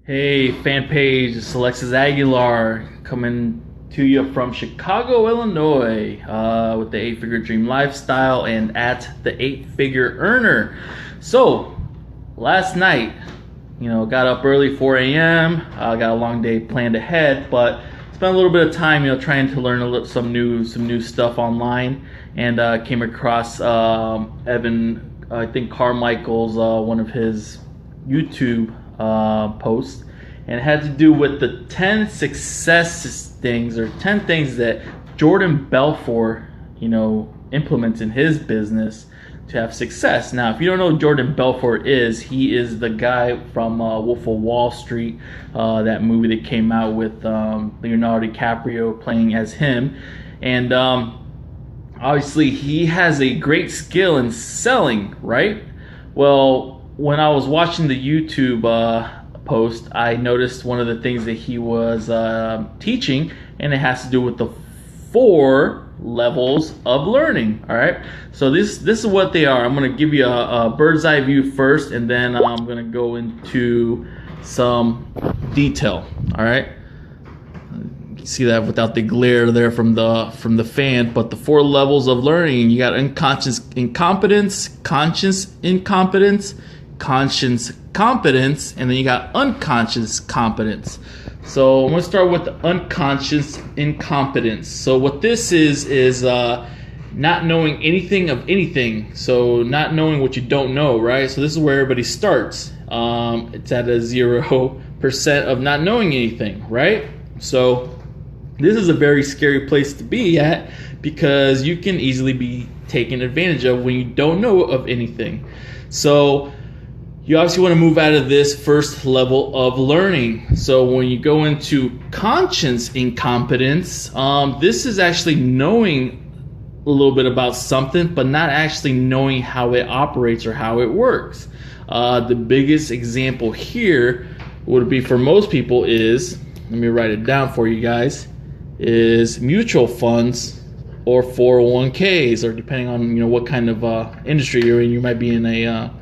Hey, fan page, it's Alexis Aguilar coming to you from Chicago, Illinois, with the 8-Figure Dream Lifestyle and at the 8-Figure Earner. So, last night, got up early, 4 a.m. Got a long day planned ahead, but spent a little bit of time, trying to learn some new stuff online, and came across Evan, I think Carmichael's one of his YouTube post, and it had to do with the 10 success things, or 10 things that Jordan Belfort implements in his business to have success. Now, if you don't know who Jordan Belfort is, he is the guy from Wolf of Wall Street, that movie that came out with Leonardo DiCaprio playing as him, and obviously he has a great skill in selling, right? Well, when I was watching the YouTube post, I noticed one of the things that he was teaching, and it has to do with the 4 levels of learning. All right, so this is what they are. I'm going to give you a bird's eye view first, and then I'm going to go into some detail. All right, you can see that without the glare there from the fan. But the 4 levels of learning: you got unconscious incompetence, conscious incompetence, conscious competence, and then you got unconscious competence. So I'm going to start with the unconscious incompetence. So what this is not knowing anything of anything. So not knowing what you don't know, right? So this is where everybody starts. It's at a 0% of not knowing anything, right? So this is a very scary place to be at, because you can easily be taken advantage of when you don't know of anything. So you obviously want to move out of this first level of learning. So when you go into conscious incompetence, this is actually knowing a little bit about something, but not actually knowing how it operates or how it works. The biggest example here would be for most people is, let me write it down for you guys, is mutual funds or 401ks, or depending on what kind of industry you're in, you might be in a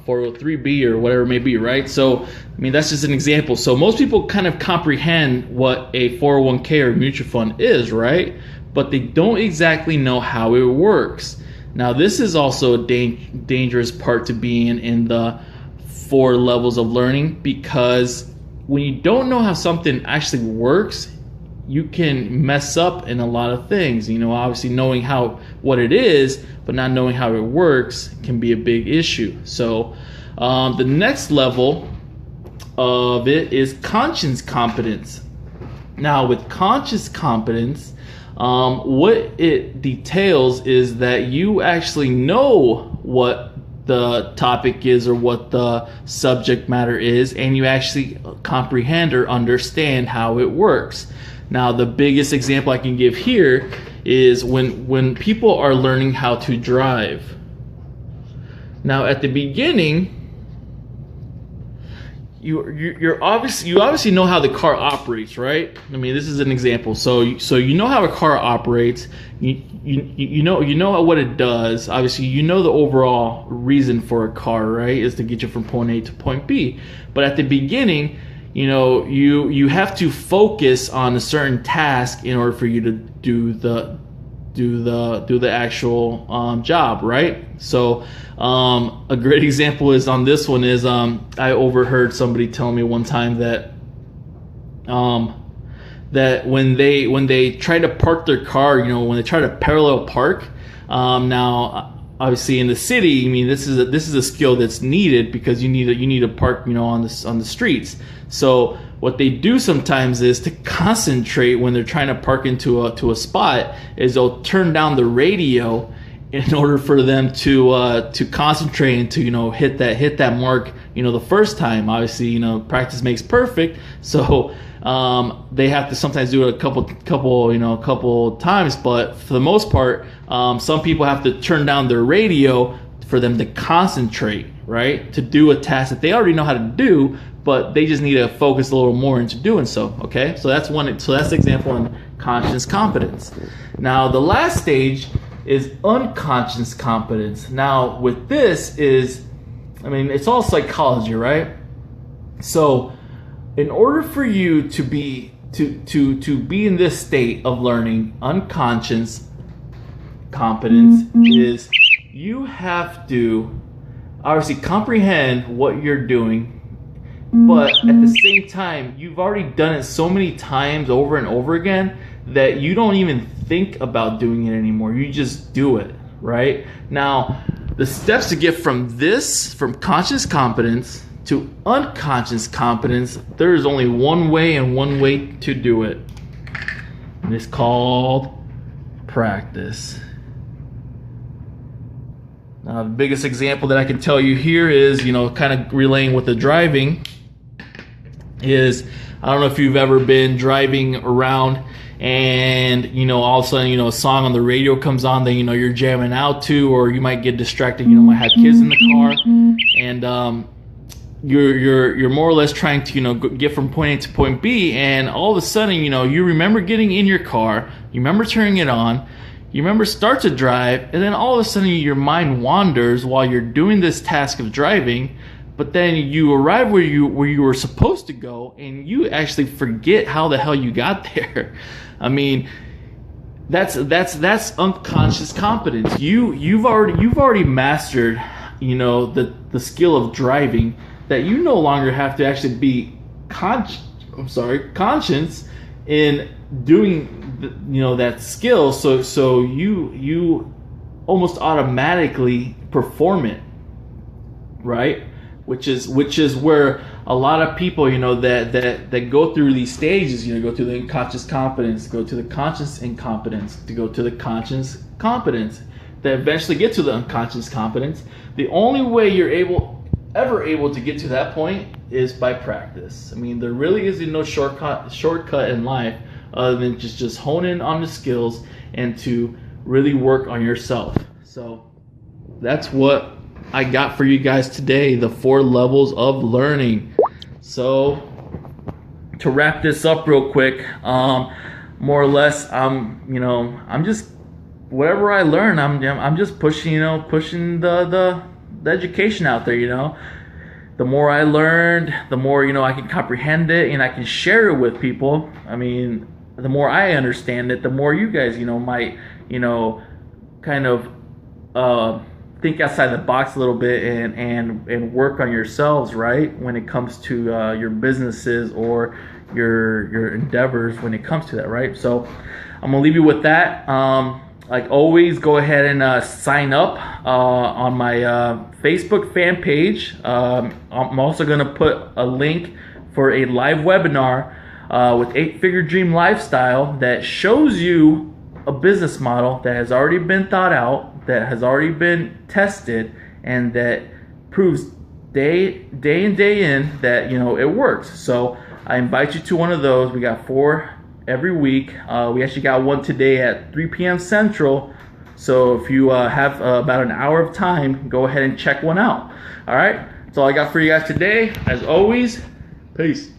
403b or whatever it may be, right? So, that's just an example. So most people kind of comprehend what a 401k or mutual fund is, right? But they don't exactly know how it works. Now, this is also a dangerous part to being in the 4 levels of learning, because when you don't know how something actually works, you can mess up in a lot of things. Obviously knowing what it is, but not knowing how it works can be a big issue. So the next level of it is conscious competence. Now, with conscious competence, what it details is that you actually know what the topic is or what the subject matter is, and you actually comprehend or understand how it works. Now, the biggest example I can give here is when people are learning how to drive. Now, at the beginning, you obviously know how the car operates, right? This is an example. So you know how a car operates. You know what it does. Obviously, you know the overall reason for a car, right, is to get you from point A to point B. But at the beginning, you have to focus on a certain task in order for you to do the actual job, right? So a great example is on this one is I overheard somebody tell me one time that that when they try to park their car, when they try to parallel park, now obviously in the city, this is a skill that's needed, because you need to park on the streets. So what they do sometimes is, to concentrate when they're trying to park into a spot, is they'll turn down the radio in order for them to concentrate and to hit that mark the first time. Obviously, practice makes perfect. So they have to sometimes do it a couple times, but for the most part, some people have to turn down their radio for them to concentrate, right, to do a task that they already know how to do, but they just need to focus a little more into doing so. Okay, so that's the example in conscious competence. Now, the last stage is unconscious competence. Now, with this is, it's all psychology, right? So in order for you to be in this state of learning unconscious competence is you have to obviously comprehend what you're doing, but at the same time you've already done it so many times over and over again that you don't even think about doing it anymore. You just do it, right? Now, the steps to get from conscious competence to unconscious competence, there is only one way and one way to do it. And it's called practice. Now, the biggest example that I can tell you here is, kind of relaying with the driving is, I don't know if you've ever been driving around and, all of a sudden, a song on the radio comes on that, you're jamming out to, or you might get distracted, might have kids in the car, and, you're more or less trying to get from point A to point B, and all of a sudden you remember getting in your car, you remember turning it on, you remember start to drive, and then all of a sudden your mind wanders while you're doing this task of driving, but then you arrive where you were supposed to go, and you actually forget how the hell you got there. I mean, that's unconscious competence. You've already mastered the skill of driving, that you no longer have to actually be conscious in doing that skill. So you almost automatically perform it, right? Which is where a lot of people that go through these stages, go through the unconscious competence, go to the conscious incompetence, to go to the conscious competence, that eventually get to the unconscious competence. The only way you're ever able to get to that point is by practice. I mean, there really isn't no shortcut in life other than just hone in on the skills and to really work on yourself. So that's what I got for you guys today, the 4 levels of learning. So to wrap this up real quick, more or less, I'm just, whatever I learn, I'm just pushing the education out there. The more I learned, the more I can comprehend it and I can share it with people. I mean, the more I understand it, the more you guys might kind of think outside the box a little bit and work on yourselves, right, when it comes to your businesses or your endeavors when it comes to that, right? So I'm gonna leave you with that. Like always, go ahead and sign up on my Facebook fan page. I'm also going to put a link for a live webinar with 8-Figure Dream Lifestyle that shows you a business model that has already been thought out, that has already been tested, and that proves day in day in that it works. So I invite you to one of those. We got 4 every week. We actually got one today at 3 p.m. Central. So if you have about an hour of time, go ahead and check one out. All right, that's all I got for you guys today. As always, peace.